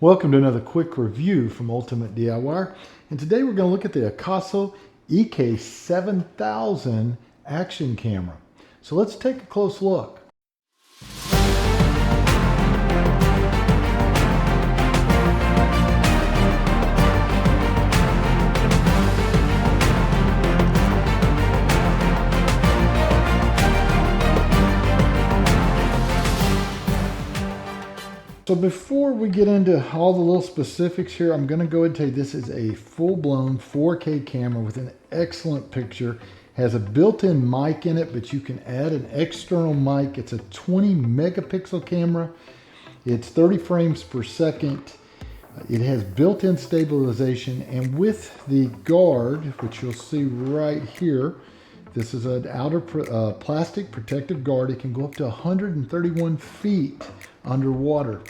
Welcome to another quick review from Ultimate DIY, and today we're going to look at the Akaso Ek7000 action camera. So let's take a close look. So before we get into all the little specifics here, I'm going to go ahead and tell you this is a full-blown 4K camera with an excellent picture. Has a built-in mic in it, but you can add an external mic. It's a 20 megapixel camera. It's 30 frames per second. It has built-in stabilization, and with the guard, which you'll see right here, this is an outer plastic protective guard. It can go up to 131 feet underwater.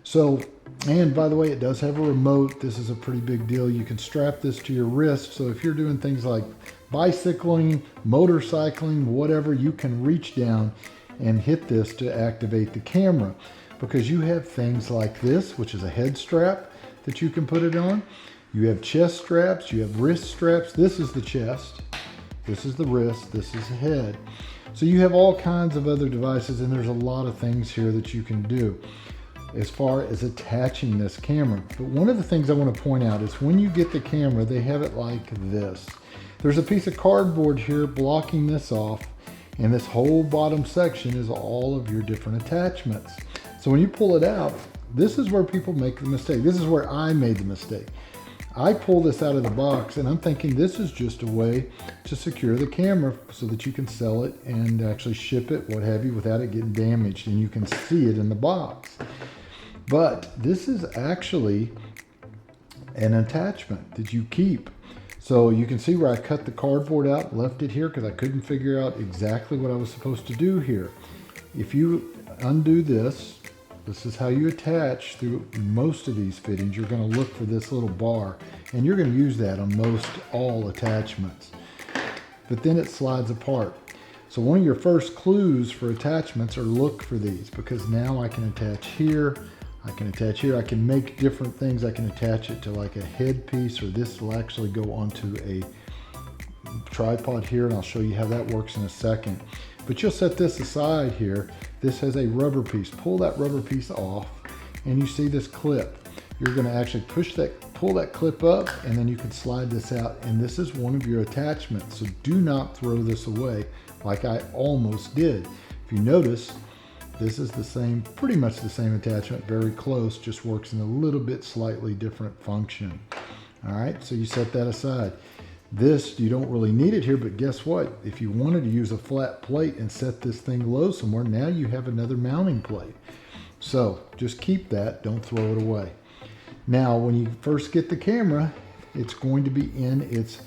So, and by the way, it does have a remote. This is a pretty big deal. You can strap this to your wrist. So if you're doing things like bicycling, motorcycling, whatever, you can reach down and hit this to activate the camera, because you have things like this, which is a head strap that you can put it on. You have chest straps, you have wrist straps. This is the chest. This is the wrist, this is the head. So you have all kinds of other devices, and there's a lot of things here that you can do as far as attaching this camera. But one of the things I want to point out is when you get the camera, they have it like this. There's a piece of cardboard here blocking this off, and this whole bottom section is all of your different attachments. So when you pull it out, this is where people make the mistake. This is where I made the mistake. I pull this out of the box and I'm thinking this is just a way to secure the camera so that you can sell it and actually ship it, what have you, without it getting damaged, and you can see it in the box. But this is actually an attachment that you keep. So you can see where I cut the cardboard out, left it here because I couldn't figure out exactly what I was supposed to do here. If you undo this, this is how you attach through most of these fittings. You're going to look for this little bar, and you're going to use that on most all attachments. But then it slides apart. So one of your first clues for attachments are look for these, because now I can attach here, I can attach here, I can make different things. I can attach it to like a headpiece, or this will actually go onto a tripod here, and I'll show you how that works in a second. But you'll set this aside here. This has a rubber piece. Pull that rubber piece off, and you see this clip. You're going to actually pull that clip up, and then you can slide this out, and this is one of your attachments. So do not throw this away like I almost did. If you notice, this is the same, pretty much the same attachment, very close, just works in a little bit slightly different function. All right, so you set that aside. This, you don't really need it here, but guess what? If you wanted to use a flat plate and set this thing low somewhere, now you have another mounting plate. So just keep that, don't throw it away. Now, when you first get the camera, it's going to be in its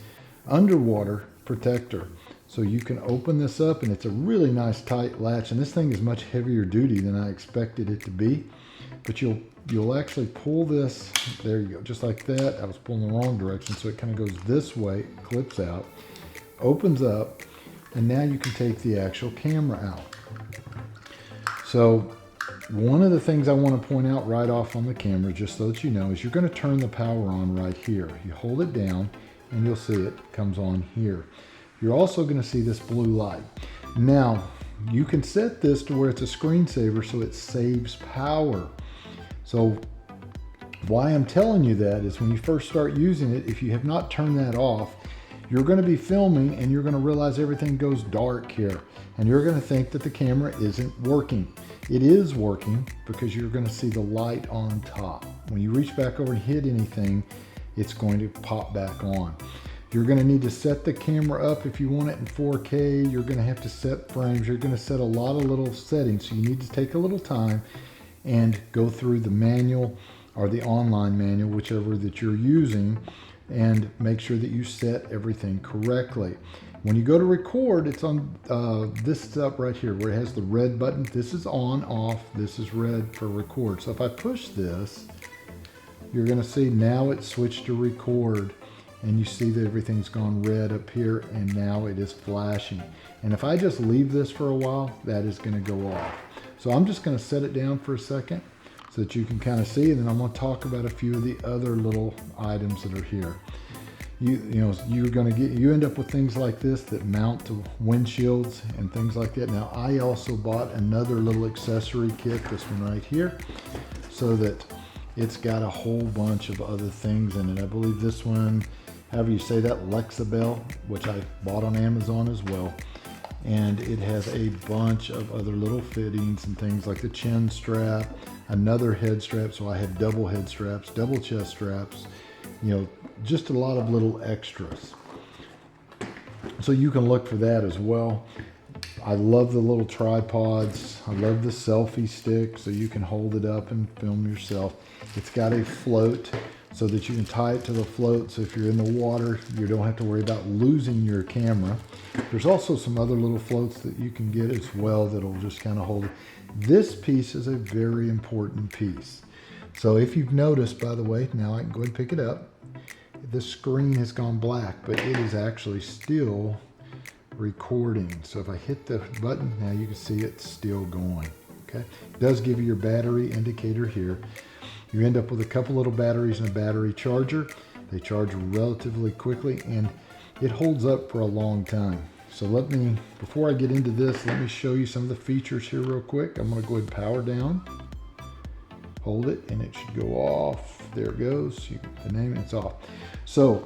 underwater protector. So you can open this up, and it's a really nice tight latch, and this thing is much heavier duty than I expected it to be. But you'll actually pull this, there you go, just like that. I was pulling the wrong direction, so it kind of goes this way, clips out, opens up, and now you can take the actual camera out. So one of the things I want to point out right off on the camera, just so that you know, is you're going to turn the power on right here. You hold it down, and you'll see it comes on here. You're also going to see this blue light. Now, you can set this to where it's a screensaver, so it saves power. So why I'm telling you that is when you first start using it, if you have not turned that off, you're going to be filming and you're going to realize everything goes dark here, and you're going to think that the camera isn't working. It is working, because you're going to see the light on top. When you reach back over and hit anything, it's going to pop back on. You're going to need to set the camera up if you want it in 4K. You're going to have to set frames. You're going to set a lot of little settings. So you need to take a little time and go through the manual or the online manual, whichever that you're using, and make sure that you set everything correctly. When you go to record, it's on this stuff right here where it has the red button. This is on, off. This is red for record. So if I push this, you're going to see now it's switched to record. And you see that everything's gone red up here, and now it is flashing. And if I just leave this for a while, that is going to go off. So I'm just going to set it down for a second. so that you can kind of see. And then I'm going to talk about a few of the other little items that are here. You end up with things like this that mount to windshields and things like that. Now I also bought another little accessory kit, this one right here, so that it's got a whole bunch of other things in it. I believe this one, however you say that, Lexabel, which I bought on Amazon as well. And it has a bunch of other little fittings and things like the chin strap, another head strap. So I have double head straps, double chest straps, just a lot of little extras. So you can look for that as well. I love the little tripods. I love the selfie stick, so you can hold it up and film yourself. It's got a float so that you can tie it to the float, so if you're in the water, you don't have to worry about losing your camera. There's also some other little floats that you can get as well that'll just kind of hold it. This piece is a very important piece. So if you've noticed, by the way, now I can go ahead and pick it up. The screen has gone black, but it is actually still recording. So if I hit the button, now you can see it's still going. Okay, it does give you your battery indicator here. You end up with a couple little batteries and a battery charger. They charge relatively quickly and it holds up for a long time. So before I get into this, let me show you some of the features here real quick. I'm going to go ahead and power down, hold it, and it should go off. There it goes. The name, it's off. So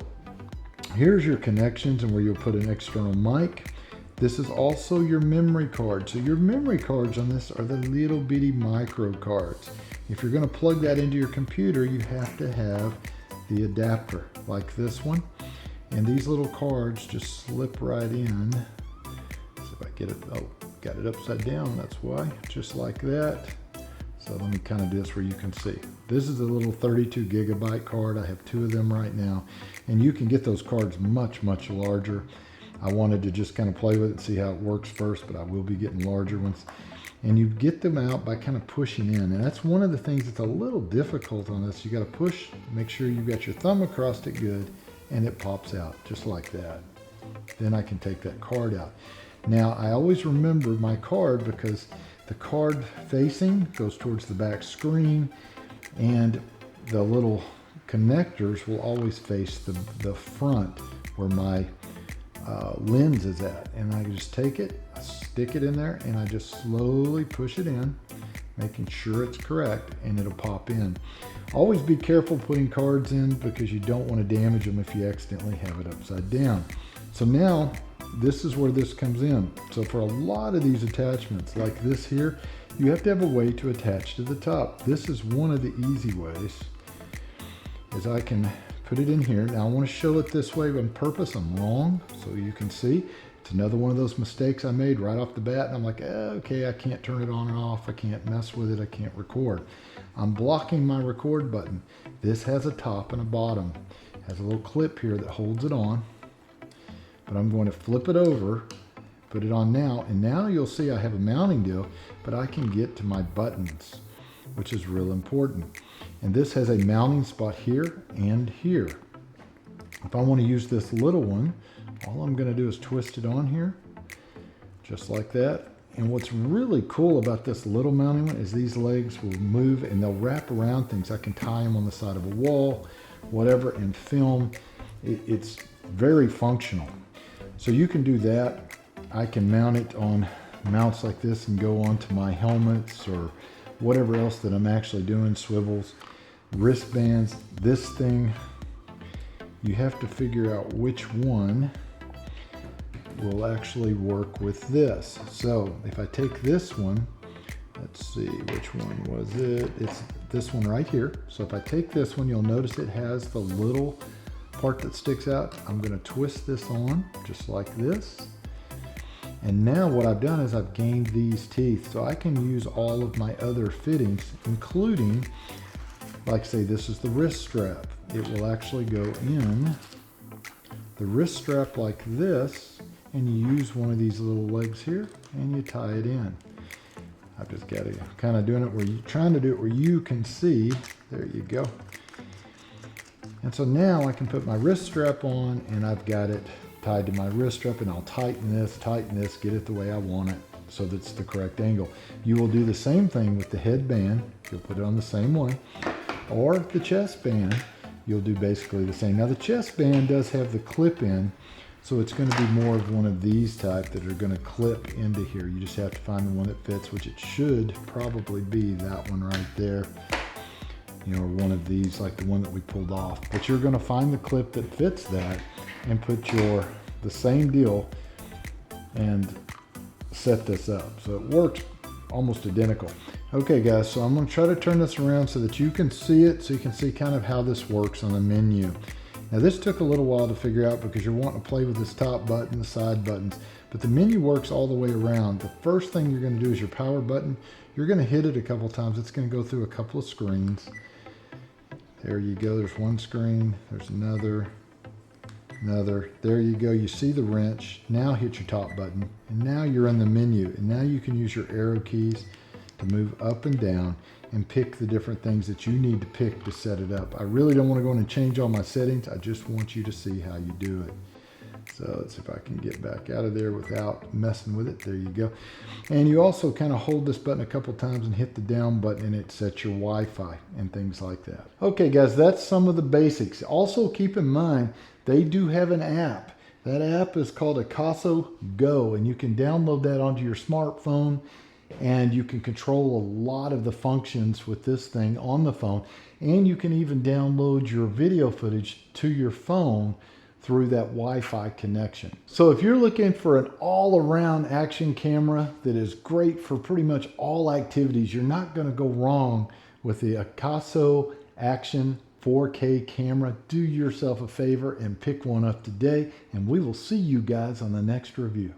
here's your connections and where you'll put an external mic. This is also your memory card. So your memory cards on this are the little bitty micro cards. If you're going to plug that into your computer, you have to have the adapter like this one. And these little cards just slip right in. So if I get it, got it upside down, that's why, just like that. So let me kind of do this where you can see. This is a little 32 gigabyte card. I have 2 of them right now. And you can get those cards much, much larger. I wanted to just kind of play with it and see how it works first, but I will be getting larger ones. And you get them out by kind of pushing in. And that's one of the things that's a little difficult on this. You got to push, make sure you've got your thumb across it good, and it pops out just like that. Then I can take that card out. Now, I always remember my card because the card facing goes towards the back screen, and the little connectors will always face the front where my lens is at. And I just take it, I stick it in there, and I just slowly push it in, making sure it's correct, and it'll pop in. Always be careful putting cards in because you don't want to damage them if you accidentally have it upside down. So now, this is where this comes in. So for a lot of these attachments, like this here, you have to have a way to attach to the top. This is one of the easy ways, is I can put it in here. Now I want to show it this way on purpose. I'm wrong, so you can see. It's another one of those mistakes I made right off the bat, and I'm like, okay, I can't turn it on and off. I can't mess with it. I can't record. I'm blocking my record button. This has a top and a bottom. It has a little clip here that holds it on. But I'm going to flip it over, put it on now, and now you'll see I have a mounting deal, but I can get to my buttons, which is real important. And this has a mounting spot here and here. If I want to use this little one, all I'm going to do is twist it on here, just like that. And what's really cool about this little mounting one is these legs will move and they'll wrap around things. I can tie them on the side of a wall, whatever, and film. It's very functional. So you can do that. I can mount it on mounts like this and go onto my helmets or whatever else that I'm actually doing, swivels, wristbands. This thing, you have to figure out which one will actually work with this. So if I take this one, let's see, which one was it? It's this one right here. So if I take this one, you'll notice it has the little part that sticks out. I'm going to twist this on just like this. And now what I've done is I've gained these teeth, so I can use all of my other fittings, including, like say this is the wrist strap. It will actually go in the wrist strap like this, and you use one of these little legs here and you tie it in. I've just got to kind of doing it where you're trying to do it where you can see. There you go. And so now I can put my wrist strap on and I've got it tied to my wrist strap, and I'll tighten this, get it the way I want it so that's the correct angle. You will do the same thing with the headband You'll put it on the same way. Or the chest band, you'll do basically the same. Now the chest band does have the clip in, so it's going to be more of one of these type that are going to clip into here. You just have to find the one that fits, which it should probably be that one right there. You know, or one of these like the one that we pulled off. But you're going to find the clip that fits that and put the same deal and set this up. So it works almost identical. Okay guys, so I'm going to try to turn this around so that you can see it, so you can see kind of how this works on the menu. Now this took a little while to figure out because you're wanting to play with this top button, the side buttons, but the menu works all the way around. The first thing you're going to do is your power button. You're going to hit it a couple times. It's going to go through a couple of screens. There you go. There's one screen. There's another. There you go. You see the wrench. Now hit your top button. And now you're in the menu. And now you can use your arrow keys to move up and down and pick the different things that you need to pick to set it up. I really don't want to go in and change all my settings. I just want you to see how you do it. So let's see if I can get back out of there without messing with it. There you go. And you also kind of hold this button a couple times and hit the down button and it sets your Wi-Fi and things like that. Okay guys, that's some of the basics. Also keep in mind, they do have an app. That app is called Akaso Go, and you can download that onto your smartphone and you can control a lot of the functions with this thing on the phone. And you can even download your video footage to your phone through that Wi-Fi connection. So if you're looking for an all-around action camera that is great for pretty much all activities, you're not going to go wrong with the Akaso Action 4K camera. Do yourself a favor and pick one up today, and we will see you guys on the next review.